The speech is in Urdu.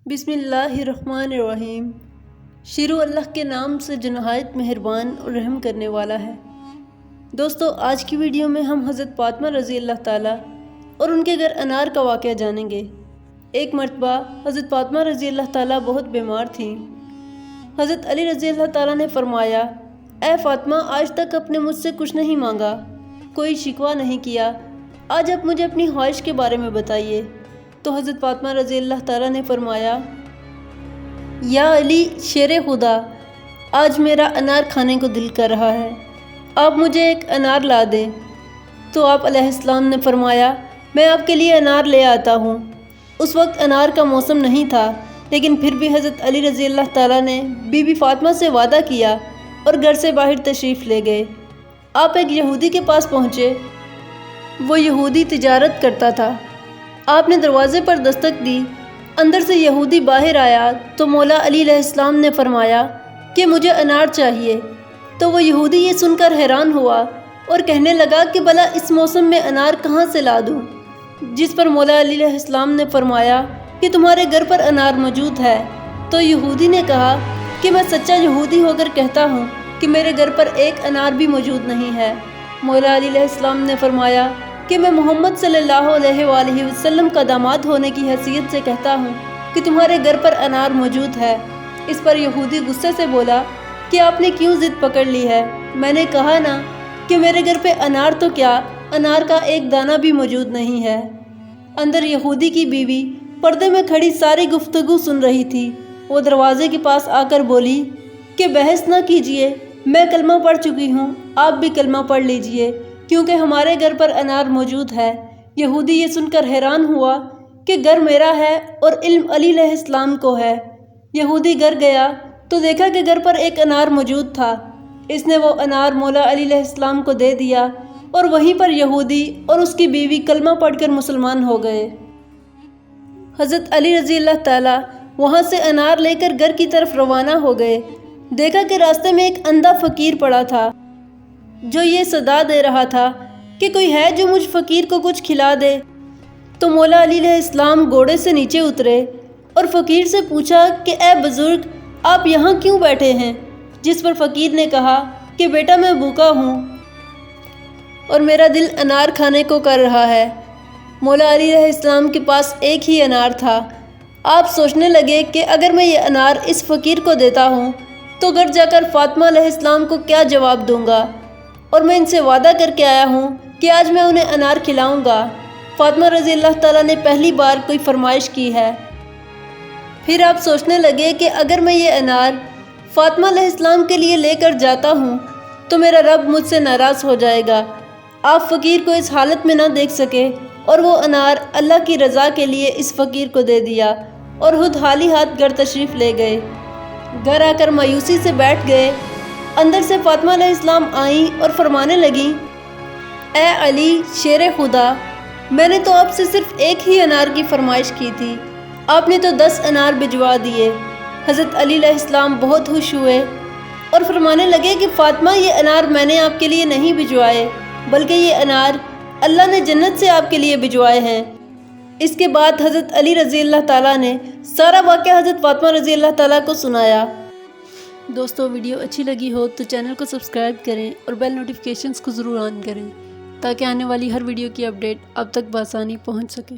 بسم اللہ الرحمن الرحیم۔ شروع اللہ کے نام سے جو نہایت مہربان اور رحم کرنے والا ہے۔ دوستو، آج کی ویڈیو میں ہم حضرت فاطمہ رضی اللہ تعالیٰ اور ان کے گھر انار کا واقعہ جانیں گے۔ ایک مرتبہ حضرت فاطمہ رضی اللہ تعالیٰ بہت بیمار تھیں۔ حضرت علی رضی اللہ تعالیٰ نے فرمایا، اے فاطمہ، آج تک آپ نے مجھ سے کچھ نہیں مانگا، کوئی شکوہ نہیں کیا، آج آپ مجھے اپنی خواہش کے بارے میں بتائیے۔ تو حضرت فاطمہ رضی اللہ تعالیٰ نے فرمایا، یا علی شیر خدا، آج میرا انار کھانے کو دل کر رہا ہے، آپ مجھے ایک انار لا دیں۔ تو آپ علیہ السلام نے فرمایا، میں آپ کے لیے انار لے آتا ہوں۔ اس وقت انار کا موسم نہیں تھا، لیکن پھر بھی حضرت علی رضی اللہ تعالیٰ نے بی بی فاطمہ سے وعدہ کیا اور گھر سے باہر تشریف لے گئے۔ آپ ایک یہودی کے پاس پہنچے۔ وہ یہودی تجارت کرتا تھا۔ آپ نے دروازے پر دستک دی۔ اندر سے یہودی باہر آیا تو مولا علی علیہ السلام نے فرمایا کہ مجھے انار چاہیے۔ تو وہ یہودی یہ سن کر حیران ہوا اور کہنے لگا کہ بھلا اس موسم میں انار کہاں سے لا دوں؟ جس پر مولا علی علیہ السلام نے فرمایا کہ تمہارے گھر پر انار موجود ہے۔ تو یہودی نے کہا کہ میں سچا یہودی ہو کر کہتا ہوں کہ میرے گھر پر ایک انار بھی موجود نہیں ہے۔ مولا علی علیہ السلام نے فرمایا کہ میں محمد صلی اللہ علیہ وآلہ وسلم کا داماد ہونے کی حیثیت سے کہتا ہوں کہ تمہارے گھر پر انار موجود ہے۔ اس پر یہودی غصے سے بولا کہ آپ نے کیوں ضد پکڑ لی ہے؟ میں نے کہا نا کہ میرے گھر پہ انار تو کیا، انار کا ایک دانہ بھی موجود نہیں ہے۔ اندر یہودی کی بیوی پردے میں کھڑی ساری گفتگو سن رہی تھی۔ وہ دروازے کے پاس آ کر بولی کہ بحث نہ کیجیے، میں کلمہ پڑھ چکی ہوں، آپ بھی کلمہ پڑھ لیجیے، کیونکہ ہمارے گھر پر انار موجود ہے۔ یہودی یہ سن کر حیران ہوا کہ گھر میرا ہے اور علم علی علیہ السلام کو ہے۔ یہودی گھر گیا تو دیکھا کہ گھر پر ایک انار موجود تھا۔ اس نے وہ انار مولا علی علیہ السلام کو دے دیا اور وہیں پر یہودی اور اس کی بیوی کلمہ پڑھ کر مسلمان ہو گئے۔ حضرت علی رضی اللہ تعالیٰ وہاں سے انار لے کر گھر کی طرف روانہ ہو گئے۔ دیکھا کہ راستے میں ایک اندھا فقیر پڑا تھا جو یہ صدا دے رہا تھا کہ کوئی ہے جو مجھ فقیر کو کچھ کھلا دے۔ تو مولا علی علیہ السلام گھوڑے سے نیچے اترے اور فقیر سے پوچھا کہ اے بزرگ، آپ یہاں کیوں بیٹھے ہیں؟ جس پر فقیر نے کہا کہ بیٹا میں بھوکا ہوں اور میرا دل انار کھانے کو کر رہا ہے۔ مولا علی علیہ السلام کے پاس ایک ہی انار تھا۔ آپ سوچنے لگے کہ اگر میں یہ انار اس فقیر کو دیتا ہوں تو گھر جا کر فاطمہ علیہ السلام کو کیا جواب دوں گا، اور میں ان سے وعدہ کر کے آیا ہوں کہ آج میں انہیں انار کھلاؤں گا۔ فاطمہ رضی اللہ تعالیٰ نے پہلی بار کوئی فرمائش کی ہے۔ پھر آپ سوچنے لگے کہ اگر میں یہ انار فاطمہ علیہ السلام کے لیے لے کر جاتا ہوں تو میرا رب مجھ سے ناراض ہو جائے گا۔ آپ فقیر کو اس حالت میں نہ دیکھ سکے اور وہ انار اللہ کی رضا کے لیے اس فقیر کو دے دیا اور خود خالی ہاتھ گھر تشریف لے گئے۔ گھر آ کر مایوسی سے بیٹھ گئے۔ اندر سے فاطمہ علیہ السلام آئیں اور فرمانے لگیں، اے علی شیر خدا، میں نے تو آپ سے صرف ایک ہی انار کی فرمائش کی تھی، آپ نے تو 10 انار بھجوا دیے۔ حضرت علی علیہ السلام بہت خوش ہوئے اور فرمانے لگے کہ فاطمہ، یہ انار میں نے آپ کے لیے نہیں بھجوائے، بلکہ یہ انار اللہ نے جنت سے آپ کے لیے بھجوائے ہیں۔ اس کے بعد حضرت علی رضی اللہ تعالیٰ نے سارا واقعہ حضرت فاطمہ رضی اللہ تعالیٰ کو سنایا۔ دوستو، ویڈیو اچھی لگی ہو تو چینل کو سبسکرائب کریں اور بیل نوٹیفیکیشنز کو ضرور آن کریں تاکہ آنے والی ہر ویڈیو کی اپڈیٹ آپ تک بآسانی پہنچ سکے۔